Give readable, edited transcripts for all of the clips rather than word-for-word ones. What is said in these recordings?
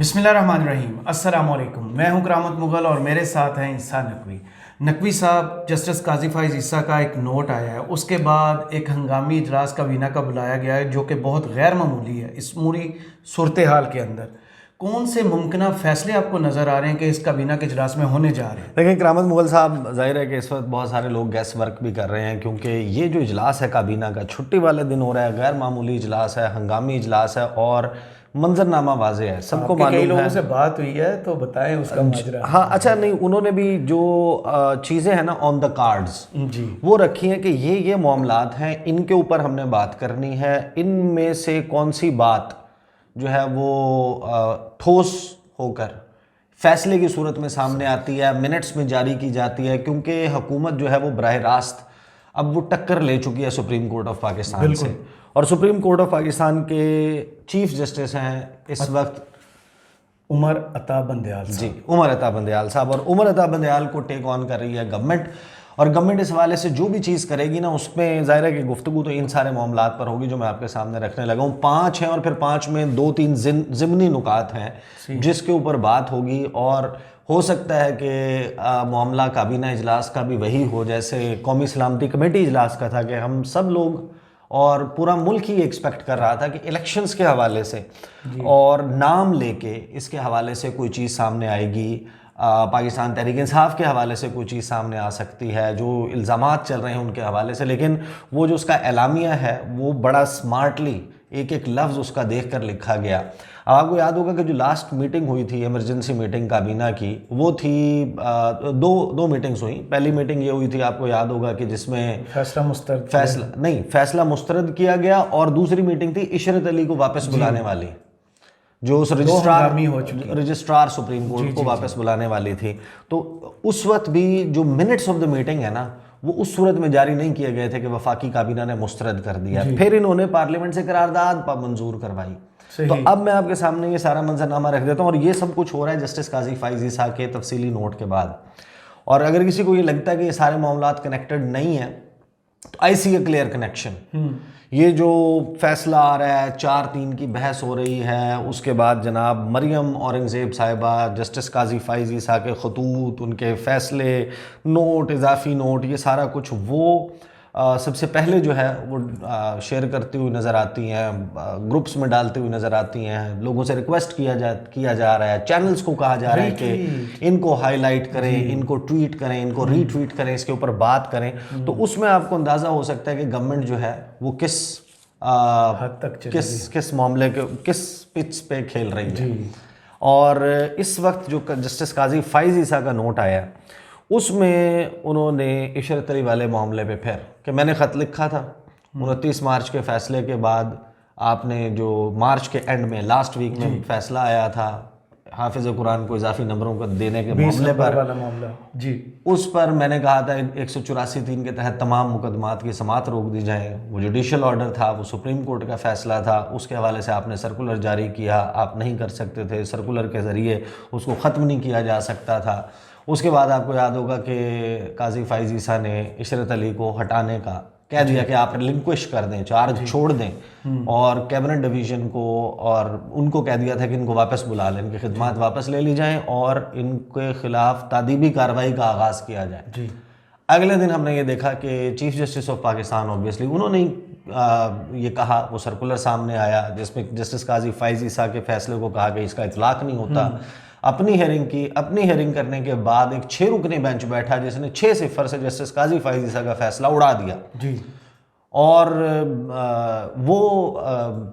बिस्मिल्लाहिर्रहमानिर्रहीम, अस्सलाम वालेकुम। मैं हूं करामत मुगल और मेरे साथ हैं ईसा नकवी। नकवी साहब, जस्टिस काजी फ़ाइज़ ईसा का एक नोट आया है, उसके बाद एक हंगामी इजलास काबीना का बुलाया गया है जो कि बहुत गैर मामूली है इस पूरी सूरत हाल के अंदर। कौन से मुमकिन फ़ैसले आपको नज़र आ रहे हैं कि इस काबीना के इजलास में होने जा रहे हैं? लेकिन करामत मुगल साहब, जाहिर है कि इस वक्त बहुत सारे लोग गैस वर्क भी कर रहे हैं क्योंकि ये जो इजलास है काबीना का छुट्टी वाले दिन हो रहा है, गैर मामूली इजलास है, हंगामी इजलास है और मंजरनामा वाजे है, सबको मालूम है। कई लोगों से बात हुई है तो बताएं उसका माजरा। हाँ, अच्छा, नहीं, उन्होंने भी जो चीज़ें हैं ना ऑन द कार्ड्स जी, वो रखी हैं कि ये मामलात हैं, इनके ऊपर हमने बात करनी है। इनमें से कौन सी बात जो है वो ठोस होकर फैसले की सूरत में सामने आती है, मिनट्स में जारी की जाती है, क्योंकि हुकूमत जो है वो बराह रास्त अब वो टक्कर ले चुकी है सुप्रीम कोर्ट ऑफ पाकिस्तान से। और सुप्रीम कोर्ट ऑफ पाकिस्तान के चीफ जस्टिस हैं इस वक्त उमर अता बंदयाल साहब। जी, उमर अता बंदयाल साहब। और उमर अता बंदयाल को टेक ऑन कर रही है गवर्नमेंट, और गवर्नमेंट इस हवाले से जो भी चीज़ करेगी ना उसमें ज़ाहिर है कि गुफ्तगू तो इन सारे मामलात पर होगी जो मैं आपके सामने रखने लगा हूँ। 5 हैं और फिर 5 में 2-3 ज़िमनी नुकात हैं जिसके ऊपर बात होगी। और हो सकता है कि मामला काबीना इजलास का भी वही हो जैसे कौमी सलामती कमेटी इजलास का था, कि हम सब लोग और पूरा मुल्क ही एक्सपेक्ट कर रहा था कि इलेक्शंस के हवाले से और नाम लेके इसके हवाले से कोई चीज़ सामने आएगी, पाकिस्तान तहरीक इंसाफ के हवाले से कोई चीज़ सामने आ सकती है, जो इल्ज़ामात चल रहे हैं उनके हवाले से। लेकिन वो जो उसका एलामिया है वो बड़ा स्मार्टली एक एक लफ्ज़ उसका देख कर लिखा गया। आपको याद होगा कि जो लास्ट मीटिंग हुई थी, इमरजेंसी मीटिंग काबीना की, वो थी दो मीटिंग्स हुई। पहली मीटिंग ये हुई थी, आपको याद होगा, कि जिसमें फैसला मुस्तरद किया गया, और दूसरी मीटिंग थी इशरत अली को वापस बुलाने वाली, जो उस रजिस्ट्रार सुप्रीम कोर्ट को वापस बुलाने वाली थी। तो उस वक्त भी जो मिनट्स ऑफ द मीटिंग है ना वो उस सूरत में जारी नहीं किए गए थे कि वफाकी काबीना ने मुस्तरद कर दिया। फिर इन्होंने पार्लियामेंट से करारदाद मंजूर करवाई। तो अब मैं आपके सामने ये सारा मंजरनामा रख देता हूँ, और ये सब कुछ हो रहा है जस्टिस काजी फ़ाइज़ ईसा के तफसीली नोट के बाद। और अगर किसी को ये लगता है कि ये सारे मामलात कनेक्टेड नहीं है तो आई सी ए क्लियर कनेक्शन। ये जो फैसला आ रहा है, 4-3 की बहस हो रही है, उसके बाद जनाब मरियम औरंगज़ेब साहिबा, जस्टिस काजी फ़ाइज़ ईसा के खतूत, उनके फ़ैसले, नोट, इजाफी नोट, ये सारा कुछ वो सबसे पहले जो है वो शेयर करती हुई नज़र आती हैं, ग्रुप्स में डालती हुई नज़र आती हैं। लोगों से रिक्वेस्ट किया जा रहा है, चैनल्स को कहा जा रहा है कि इनको हाईलाइट करें, इनको ट्वीट करें, इनको रीट्वीट करें, इसके ऊपर बात करें। तो उसमें आपको अंदाज़ा हो सकता है कि गवर्नमेंट जो है वो किस हद तक किस मामले के किस पिच पे खेल रही है। और इस वक्त जो जस्टिस काजी फ़ाइज़ ईसा का नोट आया उसमें उन्होंने इशरत अली वाले मामले पे फिर कि मैंने ख़त लिखा था 29 मार्च के फ़ैसले के बाद, आपने जो मार्च के एंड में लास्ट वीक में फ़ैसला आया था हाफिज़ कुरान को इजाफी नंबरों को देने के मामले पर वाला मामला जी, उस पर मैंने कहा था 184(3) के तहत तमाम मुकदमात की समाअत रोक दी जाए। वो जुडिशल ऑर्डर था, वो सुप्रीम कोर्ट का फ़ैसला था, उसके हवाले से आपने सर्कुलर जारी किया, आप नहीं कर सकते थे, सर्कुलर के ज़रिए उसको ख़त्म नहीं किया जा सकता था। उसके बाद आपको याद होगा कि काजी फ़ाइज़ ईसा ने इशरत अली को हटाने का कह दिया कि आप रिलिंक्विश कर दें, चार्ज छोड़ दें, और कैबिनेट डिवीज़न को और उनको कह दिया था कि इनको वापस बुला लें, इनकी खिदमत वापस ले ली जाएं और इनके ख़िलाफ़ तादीबी कार्रवाई का आगाज़ किया जाए। अगले दिन हमने ये देखा कि chief justice of Pakistan obviously उन्होंने ये कहा, वो सर्कुलर सामने आया जिसमें जस्टिस काजी फ़ाइज़ ईसा के फ़ैसले को कहा कि इसका इतलाक़ नहीं होता। अपनी हेयरिंग करने के बाद एक 6 रुकनी बेंच बैठा जिसने 6-0 से जस्टिस काजी फ़ाइज़ ईसा का फ़ैसला उड़ा दिया जी। और वो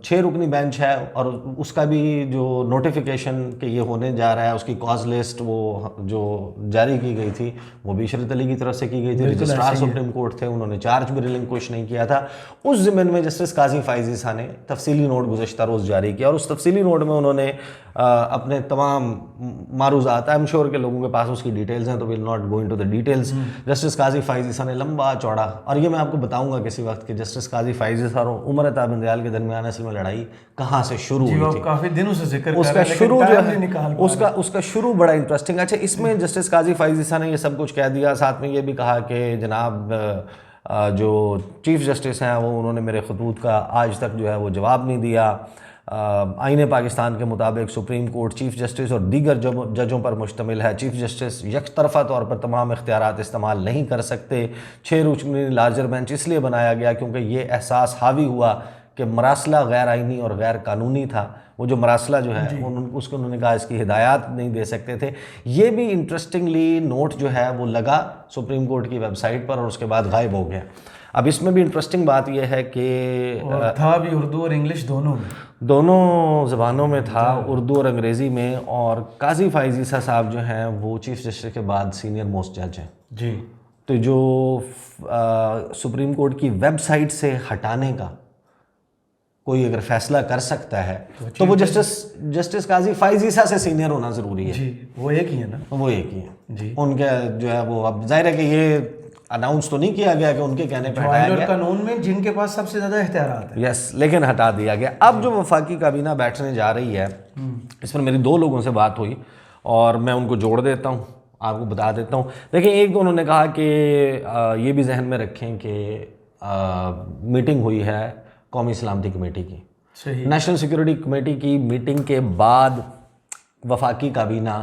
6 रुकनी बेंच है, और उसका भी जो नोटिफिकेशन के ये होने जा रहा है, उसकी कॉज लिस्ट वो जो जारी की गई थी वो भी इशरत अली की तरफ से की गई थी। रजिस्ट्रार सुप्रीम कोर्ट थे, उन्होंने चार्ज भी रिलिंक्विश नहीं किया था। उस ज़िम्मन में जस्टिस काजी फ़ाइज़ ईसा ने तफसीली नोट गुज़श्ता रोज़ जारी किया, और उस तफसीली नोट में उन्होंने अपने तमाम मारूज़ात, आई एम श्योर के लोगों के पास उसकी डिटेल्स हैं तो will not go into the details. Justice Qazi Faez Isa ने लंबा चौड़ा, और ये मैं आपको बताऊंगा किसी वक्त कि जस्टिस काजी फ़ाइज़ ईसा और उमर अता बंदयाल के दरमियान असल में लड़ाई कहाँ से शुरू हुई थी, काफ़ी दिनों से जिक्र उसका शुरू जो है उसका शुरू बड़ा इंटरेस्टिंग। अच्छा, इसमें जस्टिस काजी फ़ाइज़ ईसा ने ये सब कुछ कह दिया, साथ में ये भी कहा कि जनाब जो चीफ जस्टिस हैं वो उन्होंने मेरे खतूत का आज तक जो है वो जवाब नहीं दिया। आईन पाकिस्तान के मुताबिक सुप्रीम कोर्ट चीफ जस्टिस और दीगर जजों पर मुश्तमिल है। चीफ जस्टिस यकतरफ़ा तौर पर तमाम इख्तियारात इस्तेमाल नहीं कर सकते। 6 रुकनी लार्जर बेंच इसलिए बनाया गया क्योंकि ये एहसास हावी हुआ कि मरासला गैर आइनी और गैर कानूनी था। वो जो मरासला जो है उसको उन्होंने कहा इसकी हिदायत नहीं दे सकते थे। ये भी इंटरेस्टिंगली नोट जो है वो लगा सुप्रीम कोर्ट की वेबसाइट पर और उसके बाद गायब हो गया। अब इसमें भी इंटरेस्टिंग बात यह है कि था भी उर्दू और इंग्लिश दोनों ज़बानों में था, उर्दू और अंग्रेज़ी में। और काजी फ़ाइज़ ईसा साहब जो हैं वो चीफ जस्टिस के बाद सीनियर मोस्ट जज हैं जी। तो जो सुप्रीम कोर्ट की वेबसाइट से हटाने का कोई अगर फैसला कर सकता है तो वो जस्टिस काजी फ़ाइज़ ईसा से सीनियर होना ज़रूरी है जी। वो एक ही है ना, वो एक ही है जी। उनके जो है वो, अब जाहिर है कि ये अनाउंस तो नहीं किया गया कि उनके कहने पर हटाया गया, कानून में जिनके पास सबसे ज़्यादा इख्तियारात है। यस, लेकिन हटा दिया गया। अब जो वफाकी काबीना बैठने जा रही है इस पर मेरी 2 लोगों से बात हुई और मैं उनको जोड़ देता हूँ, आपको बता देता हूँ। देखिए, एक तो उन्होंने कहा कि ये भी जहन में रखें कि मीटिंग हुई है कौमी सलामती कमेटी की, सही, नेशनल सिक्योरिटी कमेटी की मीटिंग के बाद वफाकी काबीना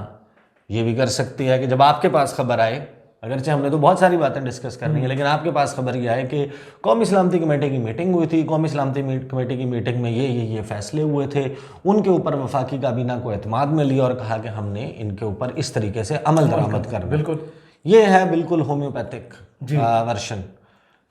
ये भी कर सकती है कि जब आपके पास खबर आए, अगरचे हमने तो बहुत सारी बातें डिस्कस करनी है, लेकिन आपके पास खबर ये आए कि कौमी सलामती कमेटी की मीटिंग हुई थी, कौमी सलामती कमेटी की मीटिंग में ये फैसले हुए थे, उनके ऊपर वफाकी काबीना को एतमाद में लिया और कहा कि हमने इनके ऊपर इस तरीके से अमल दरामद करना। बिल्कुल, ये है बिल्कुल होम्योपैथिक वर्शन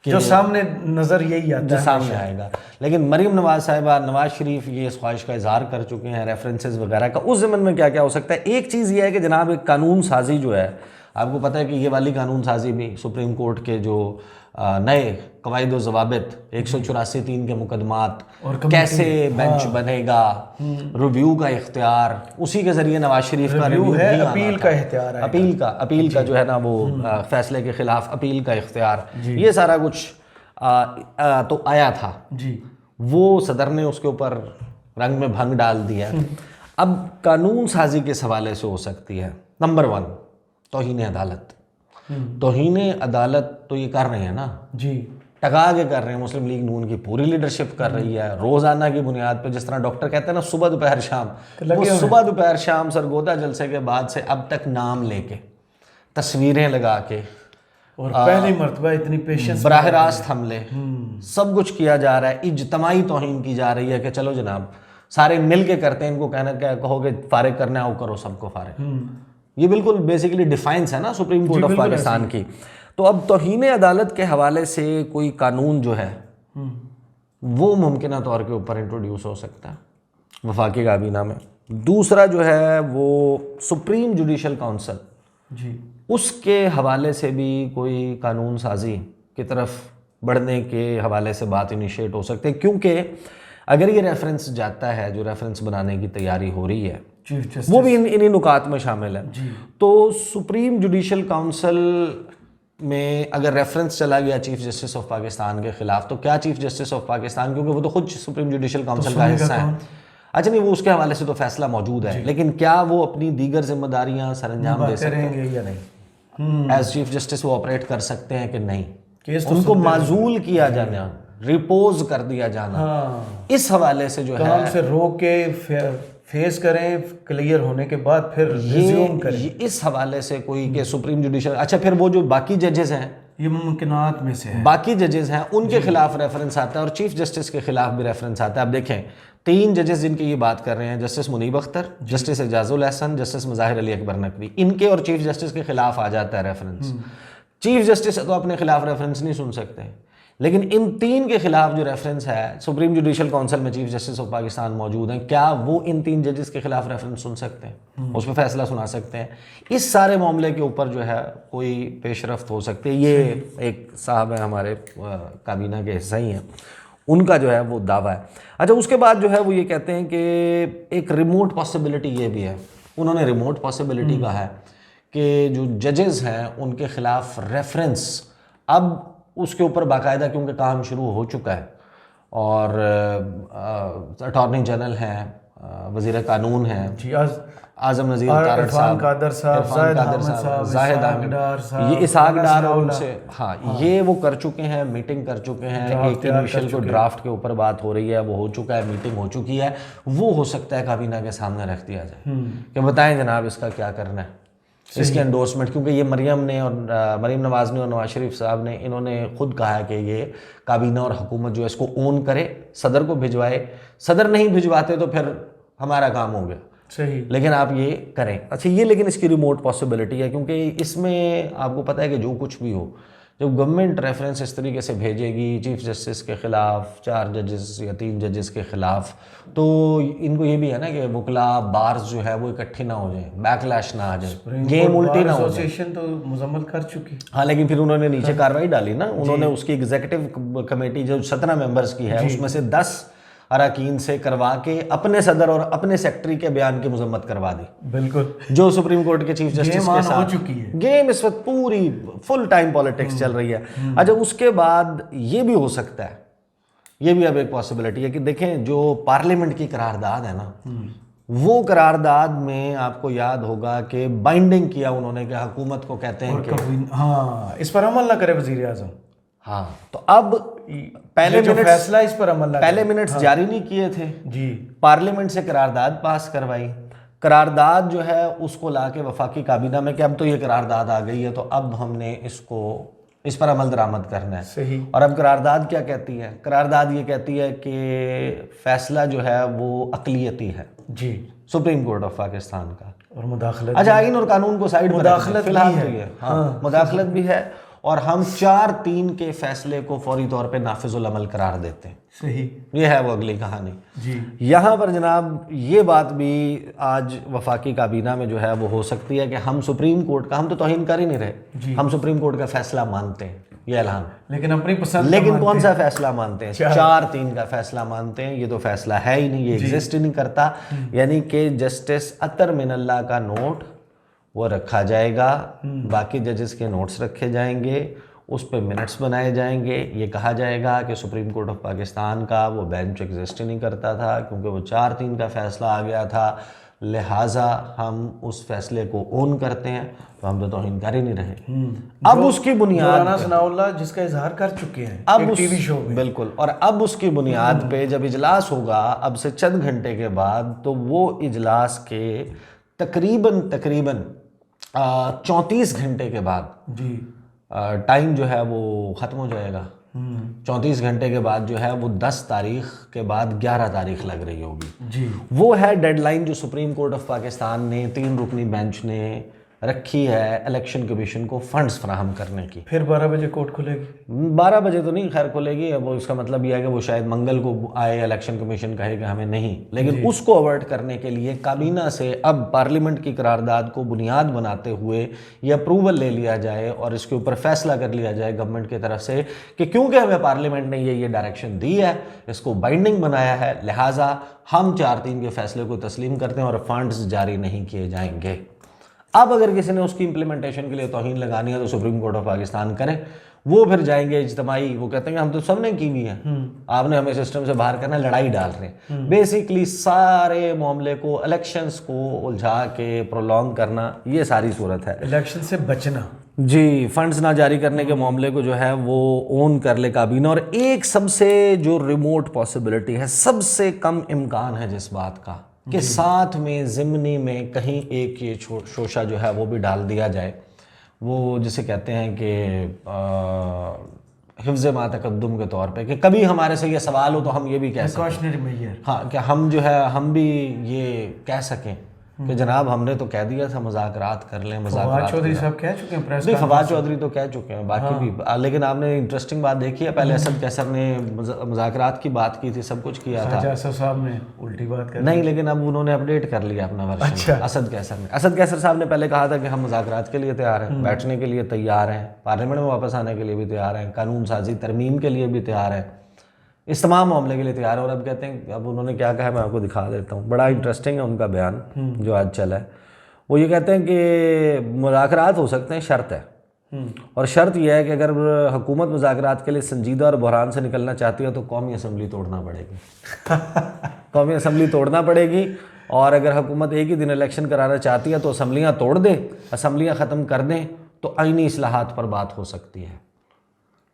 जो सामने नज़र यही आता जो है, सामने आएगा। लेकिन मरीम नवाज साहिबा, नवाज शरीफ ये इस ख्वाहिश का इजहार कर चुके हैं रेफरेंसेस वगैरह का। उस ज़मन में क्या क्या हो सकता है? एक चीज़ ये है कि जनाब एक कानून साजी जो है, आपको पता है कि ये वाली कानून साजी भी सुप्रीम कोर्ट के जो नए कवायद ज़वाबित 184(3) के मुकदमात, कैसे बेंच बनेगा, रिव्यू का इख्तियार, उसी के ज़रिए नवाज शरीफ का रिव्यू है, अपील का इख्तियार है, अपील का जो है ना वो फैसले के खिलाफ अपील का इख्तियार, ये सारा कुछ तो आया था जी। वो सदर ने उसके ऊपर रंग में भंग डाल दिया। अब कानून साजी के हवाले से हो सकती है, नंबर 1 तौहीन अदालत। तौहीन अदालत तो ये कर रहे हैं ना जी, टका के कर रहे हैं। मुस्लिम लीग नून की पूरी लीडरशिप कर रही है, रोज़ाना की बुनियाद पे, जिस तरह डॉक्टर कहते हैं ना सुबह दोपहर शाम, वो सुबह दोपहर शाम सरगोदा जलसे के बाद से अब तक नाम लेके, तस्वीरें लगा के और पहली मर्तबा इतनी पेशेंस, बराह रास्त हमले, सब कुछ किया जा रहा है। इज्तमाई तौहीन की जा रही है कि चलो जनाब सारे मिल के करते हैं, इनको कहना क्या कहोगे फारिग करना आओ करो सबको फारिग। ये बिल्कुल बेसिकली डिफाइंस है ना सुप्रीम कोर्ट ऑफ पाकिस्तान की। तो अब तौहीन अदालत के हवाले से कोई कानून जो है वो मुमकिन तौर के ऊपर इंट्रोड्यूस हो सकता है वफाकी काबीना में। दूसरा जो है वो सुप्रीम जुडिशल काउंसिल जी, उसके हवाले से भी कोई कानून साजी की तरफ बढ़ने के हवाले से बात इनिशिएट हो सकती है, क्योंकि अगर ये रेफरेंस जाता है, जो रेफरेंस बनाने की तैयारी हो रही है, वो भी इन्हीं नुकात में शामिल है। तो सुप्रीम जुडिशल काउंसिल में अगर रेफरेंस चला गया चीफ जस्टिस ऑफ पाकिस्तान के खिलाफ, तो क्या चीफ जस्टिस ऑफ पाकिस्तान, क्योंकि वो तो खुद सुप्रीम जुडिशल काउंसिल का हिस्सा है, अच्छा नहीं वो उसके हवाले से तो फैसला मौजूद है, लेकिन क्या वो अपनी दीगर जिम्मेदारियां सरअंजाम दे सकते हैं या नहीं? एज चीफ जस्टिस वो ऑपरेट कर सकते हैं कि नहीं? उनको माजूल किया जाना, रिपोज कर दिया जाना, इस हवाले से जो है से रोक के फेस करें, क्लियर होने के बाद फिर रिज्यूम करें, ये इस हवाले से कोई के सुप्रीम जुडिशल, अच्छा फिर वो जो बाकी जजेस हैं, ये मुमकिनात में से है, बाकी जजेस हैं उनके खिलाफ रेफरेंस आता है और चीफ जस्टिस के खिलाफ भी रेफरेंस आता है। अब देखें 3 जजेस जिनकी ये बात कर रहे हैं, justice Munib Akhtar, justice Ijazul Ahsan, justice Mazahar Ali Akbar Naqvi, इनके और चीफ जस्टिस के खिलाफ आ जाता है रेफरेंस। चीफ जस्टिस तो अपने खिलाफ रेफरेंस नहीं सुन सकते, लेकिन इन 3 के खिलाफ जो रेफरेंस है, सुप्रीम जुडिशल काउंसिल में चीफ जस्टिस ऑफ पाकिस्तान मौजूद हैं, क्या वो इन 3 जजेस के खिलाफ रेफरेंस सुन सकते हैं, उस पर फैसला सुना सकते हैं? इस सारे मामले के ऊपर जो है कोई पेशरफ्त हो सकती है। ये एक साहब है हमारे काबीना के हिस्सा ही हैं, उनका जो है वो दावा है। अच्छा, उसके बाद जो है वो ये कहते हैं कि एक रिमोट पॉसिबिलिटी ये भी है, उन्होंने रिमोट पॉसिबिलिटी कहा है कि जो जजेस हैं उनके खिलाफ रेफरेंस अब उसके ऊपर बाकायदा, क्योंकि काम शुरू हो चुका है और अटॉर्नी जनरल हैं, वज़ीर कानून हैं जी, आज़म नज़ीर और तारड़ इरफान साहब, कादर साहब, इरफान जाहिद कादर अहमद साहब, जाहिद इसहाक अहमद, डार साहब, ये इसहाक डार सनाउल्लाह, उनसे हाँ ये वो कर चुके हैं, मीटिंग कर चुके हैं, ड्राफ्ट एक तैयार कर इनिशियल को चुके हैं। ड्राफ्ट के ऊपर बात हो रही है, वो हो चुका है, मीटिंग हो चुकी है, वो हो सकता है काबीना के सामने रख दिया जाए कि बताएं जनाब इसका क्या करना है, इसके एंडोर्समेंट, क्योंकि ये मरियम ने और मरीम नवाज ने और नवाज शरीफ साहब ने इन्होंने खुद कहा है कि ये काबीना और हुकूमत जो है इसको ओन करे, सदर को भिजवाए, सदर नहीं भिजवाते तो फिर हमारा काम हो गया, सही, लेकिन आप ये करें। अच्छा ये लेकिन इसकी रिमोट पॉसिबिलिटी है, क्योंकि इसमें आपको पता है कि जो कुछ भी हो, जब गवर्नमेंट रेफरेंस इस तरीके से भेजेगी चीफ जस्टिस के ख़िलाफ़, 4 जजेस या 3 जजेस के ख़िलाफ़, तो इनको ये भी है ना कि वकला बार्स जो है वो इकट्ठी ना हो जाए, बैकलैश ना आ जाए, गेम उल्टी ना हो जाए। एसोसिएशन तो मुजम्मल कर चुकी। हाँ लेकिन फिर उन्होंने नीचे कार्रवाई डाली ना, उन्होंने उसकी एग्जीक्यूटिव कमेटी जो 17 मेंबर्स की है उसमें से 10 अरकान से करवा के अपने सदर और अपने सेक्रेटरी के बयान की मजम्मत करवा दी, बिल्कुल, जो सुप्रीम कोर्ट के चीफ जस्टिस के हो साथ चुकी है। गेम इस वक्त पूरी फुल टाइम पॉलिटिक्स चल रही है। अच्छा उसके बाद ये भी हो सकता है, ये भी अब एक पॉसिबिलिटी है कि देखें जो पार्लियामेंट की करारदाद है ना, वो करारदाद में आपको याद होगा कि बाइंडिंग किया उन्होंने कि हुकूमत को कहते हैं कि हाँ इस पर अमल ना करे वजीर आजम। हाँ तो अब पहले जो मिनट्स फैसला इस पर अमल ना पहले मिनट्स जारी नहीं किए थे जी, पार्लियामेंट से करारदाद पास करवाई, करारदाद जो है उसको लाके वफाकी काबीना में कि अब तो ये करारदाद आ गई है तो अब हमने इसको इस पर अमल दरामद करना है। सही, और अब करारदाद क्या कहती है, करारदाद ये कहती है कि फैसला जो है वो अक़लियती है जी, सुप्रीम कोर्ट ऑफ पाकिस्तान का, और मुदाखलत, अच्छा आइन और कानून को साइड पर मुदाखलत फिलहाल भी तो है। ये हाँ मुदाखलत भी है, और हम 4-3 के फैसले को फौरी तौर पे नाफिजुल अमल करार देते हैं। सही, ये है वो अगली कहानी जी, यहाँ पर जनाब ये बात भी आज वफाकी काबीना में जो है वो हो सकती है कि हम सुप्रीम कोर्ट का, हम तो तौहीन कर ही नहीं रहे, हम सुप्रीम कोर्ट का फैसला मानते हैं, ये ऐलान, लेकिन अपनी पसंद, लेकिन कौन सा फैसला मानते हैं, 4-3 का फैसला मानते हैं, ये तो फैसला है ही नहीं, ये एग्जिस्ट ही नहीं करता, यानी कि जस्टिस अतर मिनल्ला का नोट वो रखा जाएगा, बाकी जजेस के नोट्स रखे जाएंगे, उस पर मिनट्स बनाए जाएंगे, ये कहा जाएगा कि सुप्रीम कोर्ट ऑफ पाकिस्तान का वो बेंच एग्जिस्ट ही नहीं करता था क्योंकि वो 4-3 का फैसला आ गया था, लिहाजा हम उस फैसले को ओन करते हैं, तो हम तो तौहीन कर ही नहीं रहे। अब उसकी बुनियाद सनाउल्लाह जिसका इजहार कर चुके हैं अब एक उस टीवी शो में, बिल्कुल, और अब उसकी बुनियाद पे जब इजलास होगा अब से चंद घंटे के बाद, तो वो इजलास के तकरीबन 34 घंटे के बाद जी, टाइम जो है वो ख़त्म हो जाएगा। 34 घंटे के बाद जो है वो 10 तारीख के बाद 11 तारीख लग रही होगी जी, वो है डेडलाइन जो सुप्रीम कोर्ट ऑफ पाकिस्तान ने 3 रुकनी बेंच ने रखी है इलेक्शन कमीशन को फंड्स फराहम करने की। फिर 12 बजे कोर्ट खुलेगी। 12 बजे तो नहीं खैर खुलेगी, वो इसका मतलब यह है कि वो शायद मंगल को आए, इलेक्शन कमीशन कहे कि हमें नहीं, लेकिन उसको अवॉइड करने के लिए काबीना से अब पार्लियामेंट की करारदाद को बुनियाद बनाते हुए ये अप्रूवल ले लिया जाए और इसके ऊपर फैसला कर लिया जाए गवर्नमेंट की तरफ से कि क्योंकि हमें पार्लियामेंट ने ये डायरेक्शन दी है, इसको बाइंडिंग बनाया है, लिहाजा हम 4-3 के फैसले को तस्लीम करते हैं और फंड्स जारी नहीं किए जाएंगे। अब अगर किसी ने उसकी इंप्लीमेंटेशन के लिए तौहीन लगानी है तो सुप्रीम कोर्ट ऑफ पाकिस्तान करें, वो फिर जाएंगे इज्तिमाई, वो कहते हैं हम तो सबने की हुई है, आपने हमें सिस्टम से बाहर करना, लड़ाई डाल रहे हैं। बेसिकली सारे मामले को इलेक्शंस को उलझा के प्रोलॉन्ग करना, ये सारी सूरत है। इलेक्शन से बचना जी, फंड्स ना जारी करने के मामले को जो है वो ओन कर ले काबीना। और एक सबसे जो रिमोट पॉसिबिलिटी है, सबसे कम इम्कान है जिस बात का कि साथ में ज़िम्नी में कहीं एक ये शोशा जो है वो भी डाल दिया जाए, वो जिसे कहते हैं कि हिफ्ज़ मा तक़द्दुम के तौर पे, कि कभी हमारे से ये सवाल हो तो हम ये भी कह सकें, हाँ, कि हम जो है हम भी ये कह सकें कि जनाब हमने तो कह दिया था मज़ाकरात कर लें, फवाद चौधरी साहब कह चुके हैं प्रेस, नहीं फवाद चौधरी तो कह चुके हैं, बाकी भी, लेकिन आपने इंटरेस्टिंग बात देखी है, पहले असद कैसर ने मज़ाकरात की बात की थी, सब कुछ किया था, साहब ने उल्टी बात कर नहीं, लेकिन अब उन्होंने अपडेट कर लिया अपना वर्जन। अच्छा। असद कैसर साहब ने पहले कहा था कि हम मज़ाकरात के लिए तैयार हैं, बैठने के लिए तैयार हैं, पार्लियामेंट में वापस आने के लिए भी तैयार हैं, कानून साजी तरमीम के लिए भी तैयार हैं, इस तमाम मामले के लिए तैयार है। और अब कहते हैं, अब उन्होंने क्या कहा है मैं आपको दिखा देता हूँ, बड़ा इंटरेस्टिंग है उनका बयान जो आज चला है। वो ये कहते हैं कि मुज़ाकरात हो सकते हैं, शर्त है और शर्त यह है कि अगर हुकूमत मुज़ाकरात के लिए संजीदा और बहरान से निकलना चाहती है तो कौमी असम्बली तोड़ना पड़ेगी। कौमी असम्बली तोड़ना पड़ेगी। और अगर हुकूमत एक ही दिन इलेक्शन कराना चाहती है तो असम्बलियाँ तोड़ दे, असम्बलियाँ ख़त्म कर दें, तो आईनी इस्लाहात पर बात हो सकती है।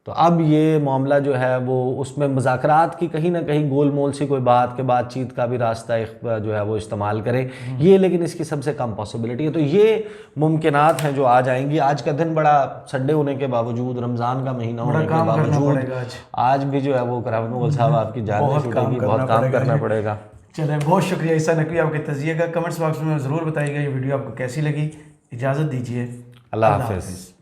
तो अब ये मामला जो है वो उसमें मुज़ाकरात की कहीं ना कहीं गोल मोल सी कोई बात के बातचीत का भी रास्ता जो है वो इस्तेमाल करें ये, लेकिन इसकी सबसे कम पॉसिबिलिटी है। तो ये मुमकिनात हैं जो आ जाएंगी। आज का दिन बड़ा संडे होने के बावजूद, रमज़ान का महीना होने के बावजूद आज भी जो है वो करामत मुग़ल साहब आपकी जान नहीं छूटेगी, बहुत काम करना पड़ेगा। चलें, बहुत शुक्रिया ईसा नकवी आपके तज़िये का। कमेंट्स बॉक्स में ज़रूर बताइएगा ये वीडियो आपको कैसी लगी। इजाज़त दीजिए, अल्लाह हाफ़िज़।